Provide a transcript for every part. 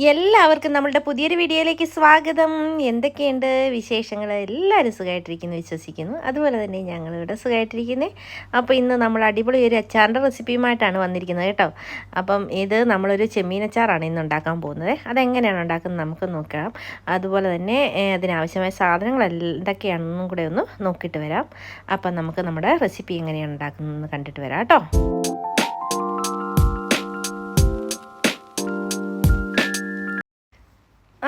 എല്ലാവർക്കും നമ്മളുടെ പുതിയൊരു വീഡിയോയിലേക്ക് സ്വാഗതം. എന്തൊക്കെയുണ്ട് വിശേഷങ്ങൾ? എല്ലാവരും സുഖമായിട്ടിരിക്കുന്നു വിശ്വസിക്കുന്നു. അതുപോലെ തന്നെ ഞങ്ങളിവിടെ സുഖമായിട്ടിരിക്കുന്നത്. അപ്പോൾ ഇന്ന് നമ്മൾ അടിപൊളി ഒരു അച്ചാറിൻ്റെ റെസിപ്പിയുമായിട്ടാണ് വന്നിരിക്കുന്നത് കേട്ടോ. അപ്പം ഇത് നമ്മളൊരു ചെമ്മീൻ അച്ചാറാണ് ഇന്ന് ഉണ്ടാക്കാൻ പോകുന്നത്. അതെങ്ങനെയാണ് ഉണ്ടാക്കുന്നത് നമുക്ക് നോക്കാം. അതുപോലെ തന്നെ അതിനാവശ്യമായ സാധനങ്ങൾ എന്തൊക്കെയാണെന്നും കൂടെ ഒന്ന് നോക്കിയിട്ട് വരാം. അപ്പം നമുക്ക് നമ്മുടെ റെസിപ്പി എങ്ങനെയാണ് ഉണ്ടാക്കുന്നതെന്ന് കണ്ടിട്ട് വരാം കേട്ടോ.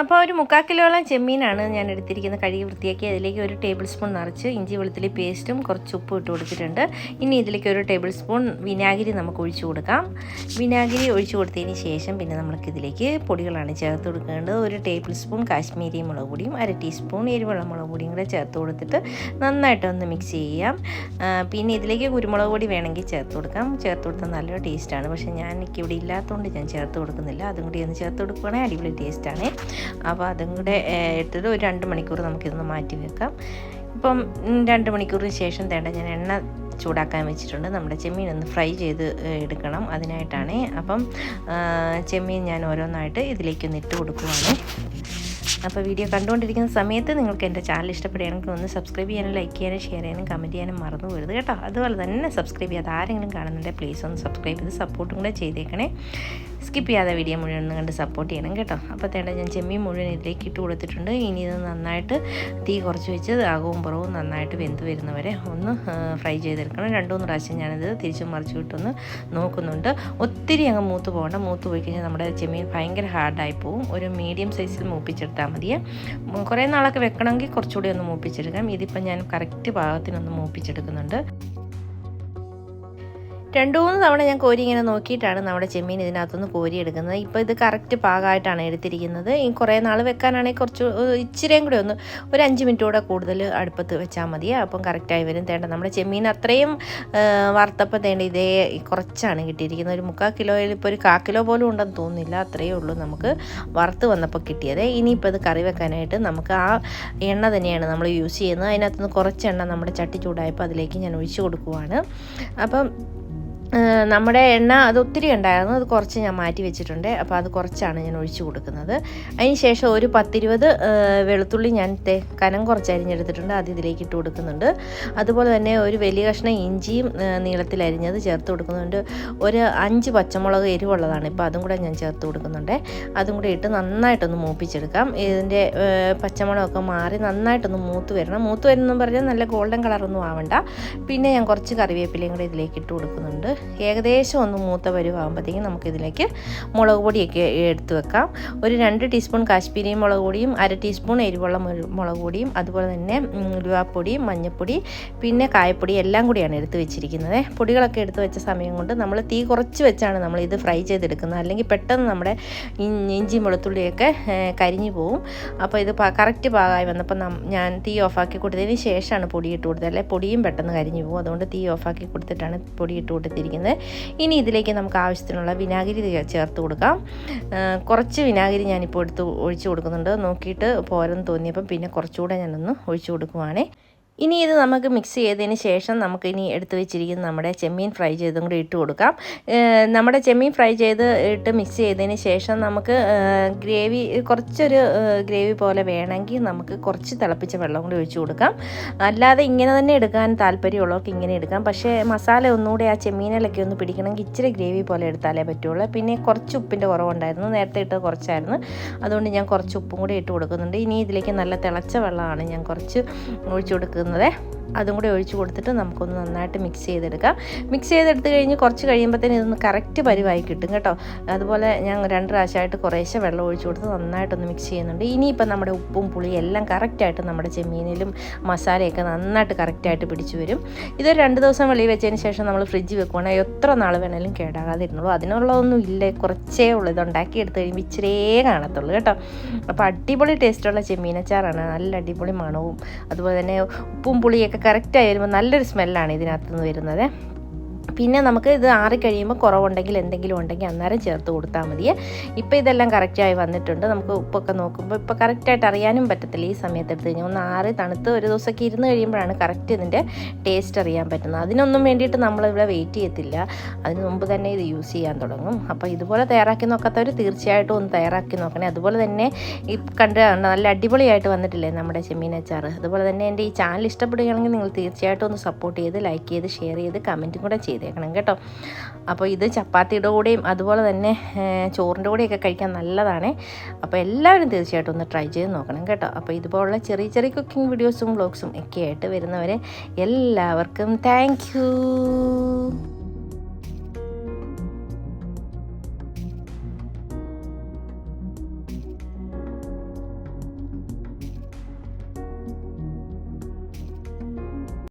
അപ്പോൾ ഒരു 3/4 കിലോളം ചെമ്മീനാണ് ഞാൻ എടുത്തിരിക്കുന്നത്. കഴുകി വൃത്തിയാക്കി അതിലേക്ക് 1 ടേബിൾ സ്പൂൺ നിറച്ച് ഇഞ്ചി വെളുത്തുള്ളി പേസ്റ്റും കുറച്ച് ഉപ്പും ഇട്ട് കൊടുത്തിട്ടുണ്ട്. ഇനി ഇതിലേക്ക് 1 ടേബിൾ സ്പൂൺ വിനാഗിരി നമുക്ക് ഒഴിച്ചു കൊടുക്കാം. വിനാഗിരി ഒഴിച്ചു കൊടുത്തതിന് ശേഷം പിന്നെ നമുക്കിതിലേക്ക് പൊടികളാണ് ചേർത്ത് കൊടുക്കേണ്ടത്. 1 ടേബിൾ സ്പൂൺ കാശ്മീരി മുളക് പൊടിയും 1/2 ടീസ്പൂൺ എരിവുള്ള മുളക് പൊടിയും കൂടെ ചേർത്ത് കൊടുത്തിട്ട് നന്നായിട്ടൊന്ന് മിക്സ് ചെയ്യാം. പിന്നെ ഇതിലേക്ക് കുരുമുളക് പൊടി വേണമെങ്കിൽ ചേർത്ത് കൊടുക്കാം. ചേർത്ത് കൊടുത്താൽ നല്ലൊരു ടേസ്റ്റാണ്. പക്ഷേ എനിക്കിവിടെ ഇല്ലാത്തതുകൊണ്ട് ഞാൻ ചേർത്ത് കൊടുക്കുന്നില്ല. അതും കൂടി ഒന്ന് ചേർത്ത് കൊടുക്കുകയാണെങ്കിൽ അടിപൊളി ടേസ്റ്റാണ്. അപ്പോൾ അതും കൂടെ എടുത്തിട്ട് ഒരു 2 മണിക്കൂർ നമുക്കിതൊന്ന് മാറ്റി വെക്കാം. ഇപ്പം 2 മണിക്കൂറിന് ശേഷം ഞാൻ എണ്ണ ചൂടാക്കാൻ വെച്ചിട്ടുണ്ട്. നമ്മുടെ ചെമ്മീൻ ഒന്ന് ഫ്രൈ ചെയ്ത് എടുക്കണം, അതിനായിട്ടാണ്. അപ്പം ചെമ്മീൻ ഞാൻ ഓരോന്നായിട്ട് ഇതിലേക്കൊന്ന് ഇട്ട് കൊടുക്കുവാണ്. അപ്പോൾ വീഡിയോ കണ്ടുകൊണ്ടിരിക്കുന്ന സമയത്ത് നിങ്ങൾക്ക് എൻ്റെ ചാനൽ ഇഷ്ടപ്പെടുകയാണെങ്കിൽ ഒന്ന് സബ്സ്ക്രൈബ് ചെയ്യാനും ലൈക്ക് ചെയ്യാനും ഷെയർ ചെയ്യാനും കമൻറ്റ് ചെയ്യാനും മറന്നു പോകരുത് കേട്ടോ. അതുപോലെ തന്നെ സബ്സ്ക്രൈബ് ചെയ്യാതെ ആരെങ്കിലും കാണുന്നുണ്ടെങ്കിൽ പ്ലീസ് ഒന്ന് സബ്സ്ക്രൈബ് ചെയ്ത് സപ്പോർട്ടും കൂടെ ചെയ്തേക്കണേ. സ്കിപ്പ് ചെയ്യാതെ വീഡിയോ മുഴുവൻ ഒന്ന് കണ്ട് സപ്പോർട്ട് ചെയ്യണം കേട്ടോ. അപ്പോൾ ഞാൻ ചെമ്മീൻ മുഴുവൻ ഇതിലേക്ക് ഇട്ട് കൊടുത്തിട്ടുണ്ട്. ഇനി ഇത് നന്നായിട്ട് തീ കുറച്ച് വെച്ച് ആകവും പുറവും നന്നായിട്ട് വെന്ത് വരുന്നവരെ ഒന്ന് ഫ്രൈ ചെയ്തെടുക്കണം. 2-3 പ്രാവശ്യം ഞാനിത് തിരിച്ചും മറിച്ച് വിട്ടൊന്ന് നോക്കുന്നുണ്ട്. ഒത്തിരി അങ്ങ് മൂത്ത് പോകണ്ട. മൂത്ത് പോയി കഴിഞ്ഞാൽ നമ്മുടെ ചെമ്മീൻ ഭയങ്കര ഹാർഡായി പോവും. ഒരു മീഡിയം സൈസിൽ മൂപ്പിച്ചെടുത്താൽ മതിയെ. കുറേ നാളൊക്കെ വെക്കണമെങ്കിൽ കുറച്ചുകൂടി ഒന്ന് മൂപ്പിച്ചെടുക്കാം. ഇതിപ്പം ഞാൻ കറക്റ്റ് പാകത്തിനൊന്ന് മൂപ്പിച്ചെടുക്കുന്നുണ്ട്. 2-3 തവണ ഞാൻ കോരി ഇങ്ങനെ നോക്കിയിട്ടാണ് നമ്മുടെ ചെമ്മീൻ ഇതിനകത്തുനിന്ന് കോരിയെടുക്കുന്നത്. ഇപ്പോൾ ഇത് കറക്റ്റ് പാകമായിട്ടാണ് എടുത്തിരിക്കുന്നത്. ഈ കുറേ നാൾ വെക്കാനാണെങ്കിൽ കുറച്ച് ഇച്ചിരിയും കൂടി ഒരു 5 മിനിറ്റ് കൂടെ കൂടുതൽ അടുപ്പത്ത് വെച്ചാൽ മതി. അപ്പം കറക്റ്റായി വരും. നമ്മുടെ ചെമ്മീൻ അത്രയും വറുത്തപ്പം ഇതേ കുറച്ചാണ് കിട്ടിയിരിക്കുന്നത്. ഒരു 3/4 കിലോയിൽ ഇപ്പോൾ ഒരു 1/4 കിലോ പോലും ഉണ്ടെന്ന് തോന്നുന്നില്ല. അത്രയേ ഉള്ളൂ നമുക്ക് വറുത്ത് വന്നപ്പോൾ കിട്ടിയത്. ഇനിയിപ്പോൾ ഇത് കറി വെക്കാനായിട്ട് നമുക്ക് ആ എണ്ണ തന്നെയാണ് നമ്മൾ യൂസ് ചെയ്യുന്നത്. അതിനകത്തുനിന്ന് കുറച്ച് എണ്ണ നമ്മുടെ ചട്ടി ചൂടായപ്പോൾ അതിലേക്ക് ഞാൻ ഒഴിച്ചു കൊടുക്കുവാണ്. അപ്പം നമ്മുടെ എണ്ണ അത് ഒത്തിരി ഉണ്ടായിരുന്നു. അത് കുറച്ച് ഞാൻ മാറ്റി വെച്ചിട്ടുണ്ട്. അപ്പോൾ അത് കുറച്ചാണ് ഞാൻ ഒഴിച്ചു കൊടുക്കുന്നത്. അതിന് ശേഷം ഒരു 10-20 വെളുത്തുള്ളി ഞാൻ കനം കുറച്ച് അരിഞ്ഞെടുത്തിട്ടുണ്ട്. അത് ഇതിലേക്ക് ഇട്ട് കൊടുക്കുന്നുണ്ട്. അതുപോലെ തന്നെ ഒരു വലിയ കഷ്ണം ഇഞ്ചിയും നീളത്തിൽ അരിഞ്ഞത് ചേർത്ത് കൊടുക്കുന്നുണ്ട്. ഒരു 5 പച്ചമുളക് എരിവുള്ളതാണ്. ഇപ്പോൾ അതും കൂടെ ഞാൻ ചേർത്ത് കൊടുക്കുന്നുണ്ട്. അതും കൂടെ ഇട്ട് നന്നായിട്ടൊന്ന് മൂപ്പിച്ചെടുക്കാം. ഇതിൻ്റെ പച്ചമുളകൊക്കെ മാറി നന്നായിട്ടൊന്ന് മൂത്ത് വരണം. മൂത്ത് വരുന്നെന്ന് പറഞ്ഞാൽ നല്ല ഗോൾഡൻ കളറൊന്നും ആവണ്ട. പിന്നെ ഞാൻ കുറച്ച് കറിവേപ്പിലയും കൂടെ ഇതിലേക്ക് ഇട്ട് കൊടുക്കുന്നുണ്ട്. ഏകദേശം ഒന്ന് മൂത്ത പരുവാകുമ്പോഴത്തേക്കും നമുക്കിതിലേക്ക് മുളക് പൊടിയൊക്കെ എടുത്ത് വെക്കാം. ഒരു 2 ടീസ്പൂൺ കാശ്മീരി മുളക് പൊടിയും 1/2 ടീസ്പൂൺ എരിവുള്ള മുളക് പൊടിയും അതുപോലെ തന്നെ ഉലുവാപ്പൊടി, മഞ്ഞൾപ്പൊടി, പിന്നെ കായപ്പൊടി എല്ലാം കൂടിയാണ് എടുത്ത് വെച്ചിരിക്കുന്നത്. പൊടികളൊക്കെ എടുത്ത് വെച്ച സമയം കൊണ്ട് നമ്മൾ തീ കുറച്ച് വെച്ചാണ് നമ്മളിത് ഫ്രൈ ചെയ്തെടുക്കുന്നത്. അല്ലെങ്കിൽ പെട്ടെന്ന് നമ്മുടെ ഇഞ്ചി വെളുത്തുള്ളിയൊക്കെ കരിഞ്ഞു പോവും. അപ്പോൾ ഇത് കറക്റ്റ് പാകമായി വന്നപ്പോൾ ഞാൻ തീ ഓഫാക്കി കൊടുത്തതിന് ശേഷമാണ് പൊടി ഇട്ട് കൊടുത്തത്. അല്ലെങ്കിൽ പൊടിയും പെട്ടെന്ന് കരിഞ്ഞു പോകും. അതുകൊണ്ട് തീ ഓഫാക്കി കൊടുത്തിട്ടാണ് പൊടി ഇട്ട് കൊടുത്തിരിക്കുന്നത്. ഇനി ഇതിലേക്ക് നമുക്ക് ആവശ്യത്തിനുള്ള വിനാഗിരി ചേർത്ത് കൊടുക്കാം. കുറച്ച് വിനാഗിരി ഞാനിപ്പോൾ ഒഴിച്ചു കൊടുക്കുന്നുണ്ട്. നോക്കിയിട്ട് പോരെന്ന് തോന്നിയപ്പം പിന്നെ കുറച്ചുകൂടെ ഞാനൊന്ന് ഒഴിച്ചു കൊടുക്കുവാണേ. ഇനി ഇത് നമുക്ക് മിക്സ് ചെയ്തതിന് ശേഷം നമുക്ക് ഇനി എടുത്ത് വെച്ചിരിക്കുന്ന നമ്മുടെ ചെമ്മീൻ ഫ്രൈ ചെയ്തും കൂടി ഇട്ട് കൊടുക്കാം. നമ്മുടെ ചെമ്മീൻ ഫ്രൈ ചെയ്ത് ഇട്ട് മിക്സ് ചെയ്തതിന് ശേഷം നമുക്ക് ഗ്രേവി കുറച്ചൊരു ഗ്രേവി പോലെ വേണമെങ്കിൽ നമുക്ക് കുറച്ച് തിളപ്പിച്ച വെള്ളം കൂടി ഒഴിച്ചു കൊടുക്കാം. അല്ലാതെ ഇങ്ങനെ തന്നെ എടുക്കാൻ താല്പര്യമുള്ളവർക്ക് ഇങ്ങനെ എടുക്കാം. പക്ഷേ മസാല ഒന്നുകൂടെ ആ ചെമ്മീനിലൊക്കെ ഒന്ന് പിടിക്കണമെങ്കിൽ ഇച്ചിരി ഗ്രേവി പോലെ എടുത്താലേ പറ്റുള്ളൂ. പിന്നെ കുറച്ച് ഉപ്പിൻ്റെ കുറവുണ്ടായിരുന്നു. നേരത്തെ ഇട്ട് കുറച്ചായിരുന്നു. അതുകൊണ്ട് ഞാൻ കുറച്ച് ഉപ്പും കൂടി ഇട്ട് കൊടുക്കുന്നുണ്ട്. ഇനി ഇതിലേക്ക് നല്ല തിളച്ച വെള്ളമാണ് ഞാൻ കുറച്ച് ഒഴിച്ചു കൊടുക്കുന്നത്. അതും കൂടി ഒഴിച്ച് കൊടുത്തിട്ട് നമുക്കൊന്ന് നന്നായിട്ട് മിക്സ് ചെയ്തെടുക്കാം. മിക്സ് ചെയ്തെടുത്ത് കഴിഞ്ഞ് കുറച്ച് കഴിയുമ്പോഴത്തേനും ഇതൊന്ന് കറക്റ്റ് പരുവായി കിട്ടും കേട്ടോ. അതുപോലെ ഞാൻ 2 പ്രാവശ്യമായിട്ട് കുറേശ്ശെ വെള്ളം ഒഴിച്ച് കൊടുത്ത് നന്നായിട്ടൊന്ന് മിക്സ് ചെയ്യുന്നുണ്ട്. ഇനിയിപ്പോൾ നമ്മുടെ ഉപ്പും പുളിയും എല്ലാം കറക്റ്റായിട്ട് നമ്മുടെ ചെമ്മീനിലും മസാലയൊക്കെ നന്നായിട്ട് കറക്റ്റായിട്ട് പിടിച്ചു വരും. ഇതൊരു 2 ദിവസം വെളിയിൽ വെച്ചതിന് ശേഷം നമ്മൾ ഫ്രിഡ്ജ് വെക്കുകയാണെങ്കിൽ എത്ര നാൾ വേണമെങ്കിലും കേടാകാതെ ഇരുന്നുള്ളൂ. അതിനുള്ളതൊന്നും ഇല്ല, കുറച്ചേ ഉള്ളൂ. ഇത് ഉണ്ടാക്കി എടുത്ത് കഴിയുമ്പോൾ ഇച്ചിരിയേ കാണത്തുള്ളൂ കേട്ടോ. അപ്പോൾ അടിപൊളി ടേസ്റ്റുള്ള ചെമ്മീനച്ചാറാണ്. നല്ല അടിപൊളി മണവും അതുപോലെ തന്നെ ഉപ്പും പുളിയൊക്കെ കറക്റ്റായി വരുമ്പോൾ നല്ലൊരു സ്മെല്ലാണ് ഇതിനകത്തുനിന്ന് വരുന്നത്. പിന്നെ നമുക്ക് ഇത് ആറിക്കഴിയുമ്പോൾ കുറവുണ്ടെങ്കിൽ എന്തെങ്കിലും ഉണ്ടെങ്കിൽ അന്നേരം ചേർത്ത് കൊടുത്താൽ മതി. ഇപ്പോൾ ഇതെല്ലാം കറക്റ്റായി വന്നിട്ടുണ്ട്. നമുക്ക് ഉപ്പൊക്കെ നോക്കുമ്പോൾ ഇപ്പോൾ കറക്റ്റായിട്ട് അറിയാനും പറ്റത്തില്ല ഈ സമയത്ത് എടുത്ത് കഴിഞ്ഞാൽ. ഒന്ന് ആറി തണുത്ത് ഒരു ദിവസമൊക്കെ ഇരുന്ന് കഴിയുമ്പോഴാണ് കറക്റ്റ് ഇതിൻ്റെ ടേസ്റ്റ് അറിയാൻ പറ്റുന്നത്. അതിനൊന്നും വേണ്ടിയിട്ട് നമ്മളിവിടെ വെയിറ്റ് ചെയ്യത്തില്ല, അതിന് മുമ്പ് തന്നെ ഇത് യൂസ് ചെയ്യാൻ തുടങ്ങും. അപ്പോൾ ഇതുപോലെ തയ്യാറാക്കി നോക്കാത്തവർ തീർച്ചയായിട്ടും ഒന്ന് തയ്യാറാക്കി നോക്കണേ. അതുപോലെ തന്നെ ഈ നല്ല അടിപൊളിയായിട്ട് വന്നിട്ടില്ലേ നമ്മുടെ ചെമ്മീൻ അച്ചാർ. അതുപോലെ തന്നെ എൻ്റെ ഈ ചാനൽ ഇഷ്ടപ്പെടുകയാണെങ്കിൽ നിങ്ങൾ തീർച്ചയായിട്ടും ഒന്ന് സപ്പോർട്ട് ചെയ്ത് ലൈക്ക് ചെയ്ത് ഷെയർ ചെയ്ത് കമൻറ്റും കൂടെ ചെയ്തേക്കണം കേട്ടോ. അപ്പോൾ ഇത് ചപ്പാത്തിയുടെ കൂടെയും അതുപോലെ തന്നെ ചോറിൻ്റെ കൂടെയൊക്കെ കഴിക്കാൻ നല്ലതാണ്. അപ്പോൾ എല്ലാവരും തീർച്ചയായിട്ടും ഒന്ന് ട്രൈ ചെയ്ത് നോക്കണം കേട്ടോ. അപ്പോൾ ഇതുപോലുള്ള ചെറിയ ചെറിയ കുക്കിംഗ് വീഡിയോസും വ്ളോഗ്സും ഒക്കെ ആയിട്ട് വരുന്നവരെ എല്ലാവർക്കും താങ്ക് യു.